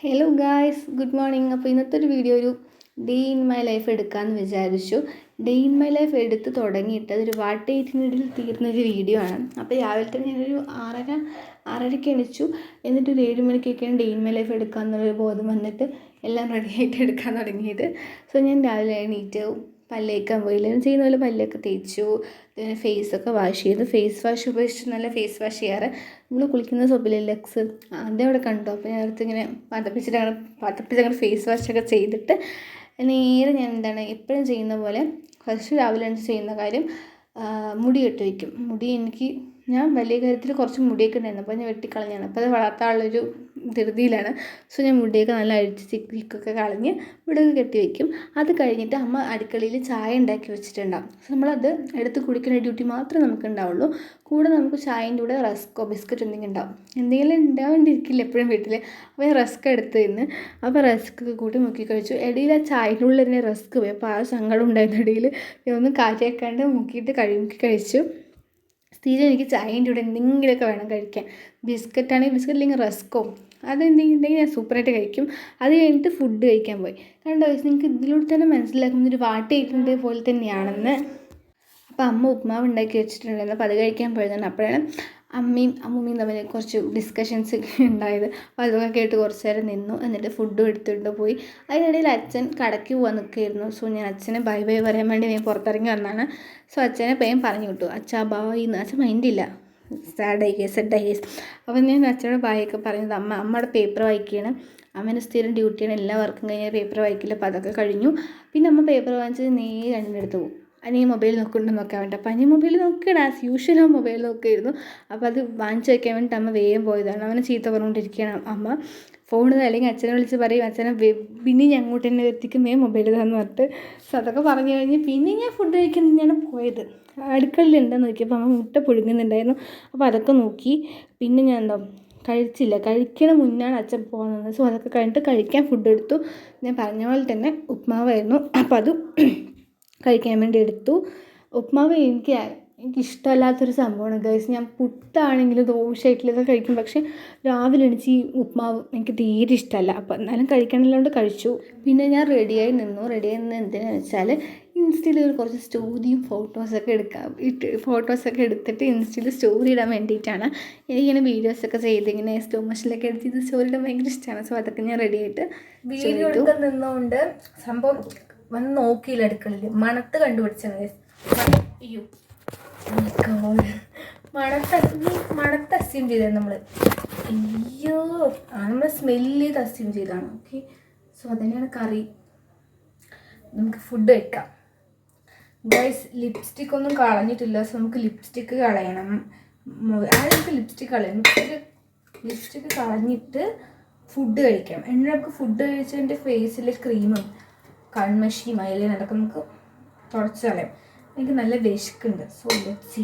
Hello guys, good morning. അപ്പോൾ ഇന്നത്തെ ഒരു വീഡിയോ ഒരു ഡേ ഇൻ മൈ ലൈഫ് എടുക്കാമെന്ന് വിചാരിച്ചു. ഡേ ഇൻ മൈ ലൈഫ് എടുത്ത് തുടങ്ങിയിട്ട് അതൊരു 8 തീർന്നൊരു വീഡിയോ ആണ്. അപ്പോൾ രാവിലെ തന്നെ ഞാനൊരു 6:30 എണിച്ചു. എന്നിട്ടൊരു 7 മണിക്കൊക്കെയാണ് ഡേ ഇൻ മൈ ലൈഫ് എടുക്കാമെന്നുള്ളൊരു ബോധം വന്നിട്ട് എല്ലാം റെഡിയായിട്ട് എടുക്കാൻ തുടങ്ങിയത്. സോ ഞാൻ രാവിലെ എണീറ്റ് പല്ലേക്കാൻ പോയില്ല, ചെയ്യുന്ന പോലെ പല്ലൊക്കെ തേച്ചു, പിന്നെ ഫേസൊക്കെ വാഷ് ചെയ്തു. ഫേസ് വാഷ് ഉപയോഗിച്ചിട്ട് നല്ല ഫേസ് വാഷ് ചെയ്യാറ്. നമ്മൾ കുളിക്കുന്ന സോപ്പിലെ ലക്സ് അതവിടെ കണ്ടു. അപ്പോൾ ഞാൻ അടുത്ത് ഇങ്ങനെ പതപ്പിച്ചങ്ങനെ ഫേസ് വാഷൊക്കെ ചെയ്തിട്ട് നേരെ ഞാൻ എപ്പോഴും ചെയ്യുന്ന പോലെ ഫസ്റ്റ് രാവിലെ ചെയ്യുന്ന കാര്യം മുടി കെട്ടി വയ്ക്കും. ഞാൻ വലിയ കാര്യത്തിൽ കുറച്ച് മുടിയൊക്കെ ഉണ്ടായിരുന്നു, അപ്പോൾ ഞാൻ വെട്ടിക്കളഞ്ഞാണ്. അപ്പോൾ അത് വളർത്താനുള്ളൊരു ധൃതിയിലാണ്. സോ ഞാൻ മുടിയൊക്കെ നല്ല അഴിച്ച് ചിക്കൊക്കെ കളഞ്ഞ് മുടിയൊക്കെ കെട്ടി വയ്ക്കും. അത് കഴിഞ്ഞിട്ട് അമ്മ അടുക്കളയിൽ ചായ ഉണ്ടാക്കി വെച്ചിട്ടുണ്ടാകും. സോ നമ്മളത് എടുത്ത് കുടിക്കുന്ന ഡ്യൂട്ടി മാത്രമേ നമുക്ക് ഉണ്ടാവുള്ളൂ. കൂടെ നമുക്ക് ചായൻ്റെ കൂടെ റസ്കോ ബിസ്ക്കറ്റ് എന്തെങ്കിലും ഉണ്ടാവേണ്ടിയിരിക്കില്ല എപ്പോഴും വീട്ടിൽ. അപ്പോൾ ഞാൻ റസ്ക് എടുത്ത് തിന്ന്. അപ്പോൾ റസ്ക് കൂട്ടി മുക്കി കഴിച്ചു. ഇടയിൽ ആ ചായൻ്റെ ഉള്ളിൽ തന്നെ റസ്ക് പോയി. അപ്പോൾ ആ സങ്കടം ഉണ്ടായിരുന്ന ഇടയിൽ ഒന്നും കാറ്റാക്കാണ്ട് മുക്കി കഴിച്ചു. സ്ഥിരം എനിക്ക് ചായൻ്റെ കൂടെ എന്തെങ്കിലുമൊക്കെ വേണം കഴിക്കാൻ. ബിസ്ക്കറ്റാണെങ്കിൽ ബിസ്ക്കറ്റ്, അല്ലെങ്കിൽ റസ്കോ അതെന്തെങ്കിലും ഉണ്ടെങ്കിൽ ഞാൻ സൂപ്പറായിട്ട് കഴിക്കും. അത് കഴിഞ്ഞിട്ട് ഫുഡ് കഴിക്കാൻ പോയി. കണ്ടോ, നിങ്ങൾക്ക് ഇതിലൂടെ തന്നെ മനസ്സിലാക്കുന്നത് ഒരു വാട്ടയിട്ടുണ്ട് പോലെ തന്നെയാണെന്ന്. അപ്പോൾ അമ്മ ഉപ്മാവ് ഉണ്ടാക്കി വെച്ചിട്ടുണ്ടായിരുന്നു. അപ്പോൾ അത് കഴിക്കാൻ പോയതാണ്. അപ്പോഴാണ് അമ്മയും അമ്മൂമ്മയും തമ്മിൽ കുറച്ച് ഡിസ്കഷൻസ് ഉണ്ടായത്. അപ്പോൾ അതൊക്കെ കേട്ട് കുറച്ച് നേരം നിന്നു. എന്നിട്ട് ഫുഡും എടുത്തുകൊണ്ട് പോയി. അതിനിടയിൽ അച്ഛൻ കടയ്ക്ക് പോകാൻ നിൽക്കുകയായിരുന്നു. സോ ഞാൻ അച്ഛനെ ബൈ പറയാൻ വേണ്ടി ഞാൻ പുറത്തിറങ്ങി വന്നതാണ്. സോ അച്ഛനെ പേയും പറഞ്ഞു വിട്ടു. അച്ഛാ ബായിന്ന്. അച്ഛൻ മൈൻഡില്ല, സെഡായി. അപ്പോൾ ഞാൻ അച്ഛനോട് ബായൊക്കെ പറഞ്ഞത് അമ്മയുടെ പേപ്പർ വായിക്കുകയാണ്. അമ്മേൻ്റെ സ്ഥിരം ഡ്യൂട്ടിയാണ്, എല്ലാ വർക്കും കഴിഞ്ഞാൽ പേപ്പർ വായിക്കില്ല. അപ്പോൾ അതൊക്കെ കഴിഞ്ഞു. പിന്നെ അമ്മ പേപ്പർ വാങ്ങിച്ചത് നേരെ അടുത്ത് പോകും. അനിയൻ മൊബൈൽ നോക്കുന്നുണ്ടെന്ന് നോക്കാൻ വേണ്ടി. അപ്പോൾ അനിയൻ മൊബൈൽ നോക്കുകയാണ്, ആസ് യൂഷ്വൽ ആ മൊബൈൽ നോക്കുകയായിരുന്നു. അപ്പോൾ അത് വാങ്ങിച്ചു വയ്ക്കാൻ വേണ്ടിയിട്ട് അമ്മ വേഗം പോയതാണ്. അവനെ ചീത്ത പറഞ്ഞുകൊണ്ടിരിക്കുകയാണ് അമ്മ. ഫോണിൽ അല്ലെങ്കിൽ അച്ഛനെ വിളിച്ച് പറയും, അച്ഛനെ പിന്നെ ഞാൻ അങ്ങോട്ട് തന്നെ എത്തിക്കും, മൊബൈൽ ഇതാന്ന് പറഞ്ഞിട്ട്. സോ അതൊക്കെ പറഞ്ഞു കഴിഞ്ഞ് പിന്നെ ഞാൻ ഫുഡ് കഴിക്കാൻ തന്നെയാണ് പോയത്. അടുക്കളയിൽ എന്താണെന്ന് നോക്കിയപ്പോൾ അമ്മ മുട്ട പുഴുങ്ങുന്നുണ്ടായിരുന്നു. അപ്പോൾ അതൊക്കെ നോക്കി. പിന്നെ ഞാൻ കഴിച്ചില്ല. കഴിക്കണ മുന്നാണ് അച്ഛൻ പോകുന്നത്. സോ അതൊക്കെ കഴിഞ്ഞിട്ട് കഴിക്കാൻ ഫുഡ് എടുത്തു. ഞാൻ പറഞ്ഞ പോലെ തന്നെ ഉപ്മാവായിരുന്നു. അപ്പോൾ അത് കഴിക്കാൻ വേണ്ടി എടുത്തു. ഉപ്മാവ് എനിക്കിഷ്ടമല്ലാത്തൊരു സംഭവമാണ് ഗൈസ്. ഞാൻ പുട്ടാണെങ്കിലും ദോശ ഇഡ്ഡലി ഇതൊക്കെ കഴിക്കും, പക്ഷേ രാവിലെ എണീച്ച് ഈ ഉപ്മാവ് എനിക്ക് തീരെ ഇഷ്ടമല്ല. അപ്പോൾ എന്നാലും കഴിക്കണമല്ലാണ്ട് കഴിച്ചു. പിന്നെ ഞാൻ റെഡിയായി നിന്ന് എന്തിനാണെന്ന് വെച്ചാൽ ഇൻസ്റ്റയിൽ കുറച്ച് സ്റ്റോറിയും ഫോട്ടോസൊക്കെ എടുത്തിട്ട് ഇൻസ്റ്റയിൽ സ്റ്റോറി ഇടാൻ വേണ്ടിയിട്ടാണ്. എനിക്കിങ്ങനെ വീഡിയോസൊക്കെ ചെയ്ത് ഇങ്ങനെ സ്ലോ മോഷനിലൊക്കെ എടുത്ത് സ്റ്റോറി ഇടാൻ ഭയങ്കര ഇഷ്ടമാണ്. സോ അതൊക്കെ ഞാൻ റെഡിയായിട്ട് വീഡിയോ എടുക്കാൻ നിന്നുകൊണ്ട് സംഭവം വന്ന് നോക്കിയില്ല. അടുക്കളയിൽ മണത്ത് കണ്ടുപിടിച്ചാണ്. അയ്യോ മണത്ത് അസ്യൂം ചെയ്തത് നമ്മൾ. അയ്യോ നമ്മൾ സ്മെല്ല് ചെയ്ത് അസ്യൂം ചെയ്താണ്. ഓക്കെ, സോ അതന്നെയാണ് കറി. നമുക്ക് ഫുഡ് കഴിക്കാം ഗൈസ്. ലിപ്സ്റ്റിക് ഒന്നും കളഞ്ഞിട്ടില്ല. സോ നമുക്ക് ലിപ്സ്റ്റിക്ക് കളയണം. നമുക്ക് ലിപ്സ്റ്റിക്ക് കളയാം. ലിപ്സ്റ്റിക്ക് കളഞ്ഞിട്ട് ഫുഡ് കഴിക്കാം. എന്നിട്ട് നമുക്ക് ഫുഡ് കഴിച്ചതിൻ്റെ ഫേസിൽ ക്രീമും കൺമഷിയും അതിൽ നടക്കും, നമുക്ക് തുടച്ച് കളയാം. എനിക്ക് നല്ല വിശക്കുണ്ട്. So let's see.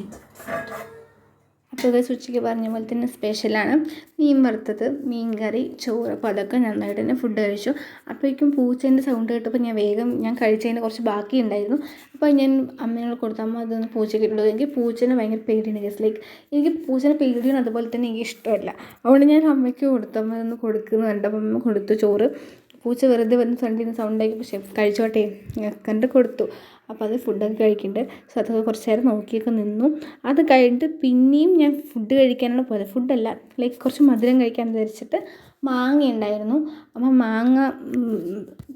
അപ്പോൾ ഉച്ചയ്ക്ക് പറഞ്ഞ പോലെ തന്നെ സ്പെഷ്യലാണ് മീൻ വറുത്തത്, മീൻ കറി, ചോറ്. അപ്പോൾ അതൊക്കെ നന്നായിട്ട് തന്നെ ഫുഡ് കഴിച്ചു. അപ്പോഴേക്കും പൂച്ചേൻ്റെ സൗണ്ട് കേട്ടപ്പോൾ ഞാൻ കഴിച്ചതിന് കുറച്ച് ബാക്കി ഉണ്ടായിരുന്നു. അപ്പോൾ ഞാൻ അമ്മയോട് കൊടുത്തു, അമ്മ അതൊന്ന് പൂച്ചയ്ക്ക് ഇട്ടുള്ളത്. എനിക്ക് പൂച്ചേനെ ഭയങ്കര പേടിയാണ് ഗസ്. എനിക്ക് പൂച്ചേനെ പേടിയാണ്, അതുപോലെ തന്നെ എനിക്ക് ഇഷ്ടമല്ല. അതുകൊണ്ട് ഞാൻ അമ്മയ്ക്ക് കൊടുത്തു. അമ്മ അതൊന്ന് കൊടുക്കുന്നു കണ്ടപ്പോൾ അമ്മ കൊടുത്തു ചോറ്. പൂച്ച വെറുതെ വന്ന് ഫ്രണ്ടിൽ നിന്ന് സൗണ്ടാക്കി, പക്ഷേ കഴിച്ചോട്ടെ കണ്ട് കൊടുത്തു. അപ്പോൾ അത് ഫുഡൊക്കെ കഴിക്കുന്നുണ്ട്. സോ അതൊക്കെ കുറച്ച് നേരം നോക്കിയൊക്കെ നിന്നു. അത് കഴിഞ്ഞിട്ട് പിന്നെയും ഞാൻ ഫുഡ് കഴിക്കാനാണ് പോയത്. ഫുഡല്ല, കുറച്ച് മധുരം കഴിക്കാൻ വിചാരിച്ചിട്ട് മാങ്ങ ഉണ്ടായിരുന്നു. അപ്പോൾ മാങ്ങ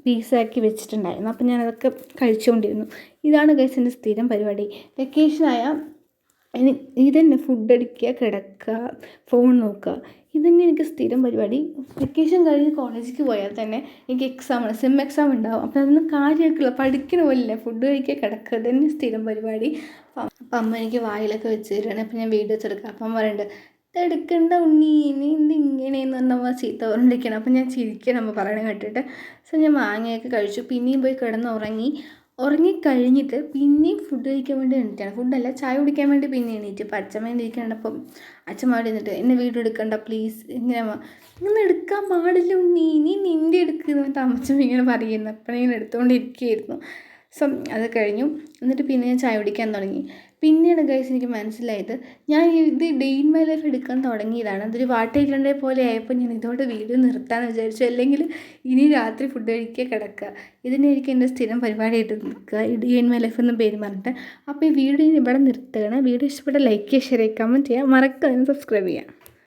പീസാക്കി വെച്ചിട്ടുണ്ടായിരുന്നു. അപ്പോൾ ഞാനതൊക്കെ കഴിച്ചുകൊണ്ടിരുന്നു. ഇതാണ് ഗൈസ് എൻ്റെ സ്ഥിരം പരിപാടി. വെക്കേഷനായാൽ ഇതന്നെ, ഫുഡ് അടിക്കുക, കിടക്കുക, ഫോൺ നോക്കുക. ഇതന്നെ എനിക്ക് സ്ഥിരം പരിപാടി. വെക്കേഷൻ കഴിഞ്ഞ് കോളേജിലേക്ക് പോയാൽ തന്നെ എനിക്ക് സെം എക്സാം ഉണ്ടാവും. അപ്പോൾ അതൊന്നും കാര്യമാക്കില്ല, പഠിക്കണ പോലില്ല. ഫുഡ് കഴിക്കുക, കിടക്കുക, ഇതന്നെ സ്ഥിരം പരിപാടി. അപ്പം അമ്മ എനിക്ക് വായിലൊക്കെ വെച്ച് തരുവാണ്. അപ്പോൾ ഞാൻ വീഡിയോസ് എടുക്കുക. അപ്പം അമ്മ പറയുന്നുണ്ട്, ഇതെടുക്കണ്ട ഉണ്ണി, നീ ഇങ്ങനെയെന്ന് പറഞ്ഞാൽ ചീത്ത പറഞ്ഞിരിക്കണം. അപ്പം ഞാൻ ചിരിക്കണം അമ്മ പറയണ കേട്ടിട്ട്. സോ ഞാൻ മാങ്ങയൊക്കെ കഴിച്ചു. പിന്നെയും പോയി ഉറങ്ങിക്കഴിഞ്ഞിട്ട് പിന്നെയും ഫുഡ് കഴിക്കാൻ വേണ്ടി എണീറ്റാണ്. ഫുഡല്ല, ചായ കുടിക്കാൻ വേണ്ടി പിന്നെ എണീറ്റ്. അപ്പോൾ അച്ഛമ്മ ഇരിക്കണ്ടപ്പം അച്ഛന്മാർ എന്നിട്ട് എന്നെ വീഡിയോ എടുക്കണ്ട പ്ലീസ്, ഇങ്ങനെ എടുക്കാൻ പാടില്ല ഉണ്ണി, നീ നിൻ്റെ എടുക്കുന്നു എന്നിട്ട് അമ്മച്ചമ്മ ഇങ്ങനെ പറയുന്നു. അപ്പം ഞാൻ എടുത്തുകൊണ്ടിരിക്കുകയായിരുന്നു. സോ അത് കഴിഞ്ഞു. എന്നിട്ട് പിന്നെ ഞാൻ ചായ കുടിക്കാൻ തുടങ്ങി. പിന്നെയാണ് ഗൈസ് എനിക്ക് മനസ്സിലായത് ഞാൻ ഇത് ഡേ ഇൻ മൈ ലൈഫ് എടുക്കാൻ തുടങ്ങിയതാണ്. അതൊരു വാട്ടേറ്റണ്ടേ പോലെ ആയപ്പോൾ ഞാൻ ഇതോടെ വീഡിയോ നിർത്താമെന്ന് വിചാരിച്ചു. അല്ലെങ്കിൽ ഇനി രാത്രി ഫുഡ് കഴിക്കുക കിടക്കുക ഇതിനായിരിക്കും എൻ്റെ സ്ഥിരം പരിപാടിയായിട്ട് നിൽക്കുക, ഈ ഡേ ഇൻ മൈ ലൈഫ് എന്ന പേര് പറഞ്ഞിട്ട്. അപ്പോൾ ഈ വീഡിയോ ഇവിടെ നിർത്തുകയാണ്. വീഡിയോ ഇഷ്ടപ്പെട്ട ലൈക്ക് ചെയ്യുക, ഷെയർ ചെയ്യുക, കമൻറ്റ് ചെയ്യുക, മറക്കാതെ സബ്സ്ക്രൈബ് ചെയ്യുക.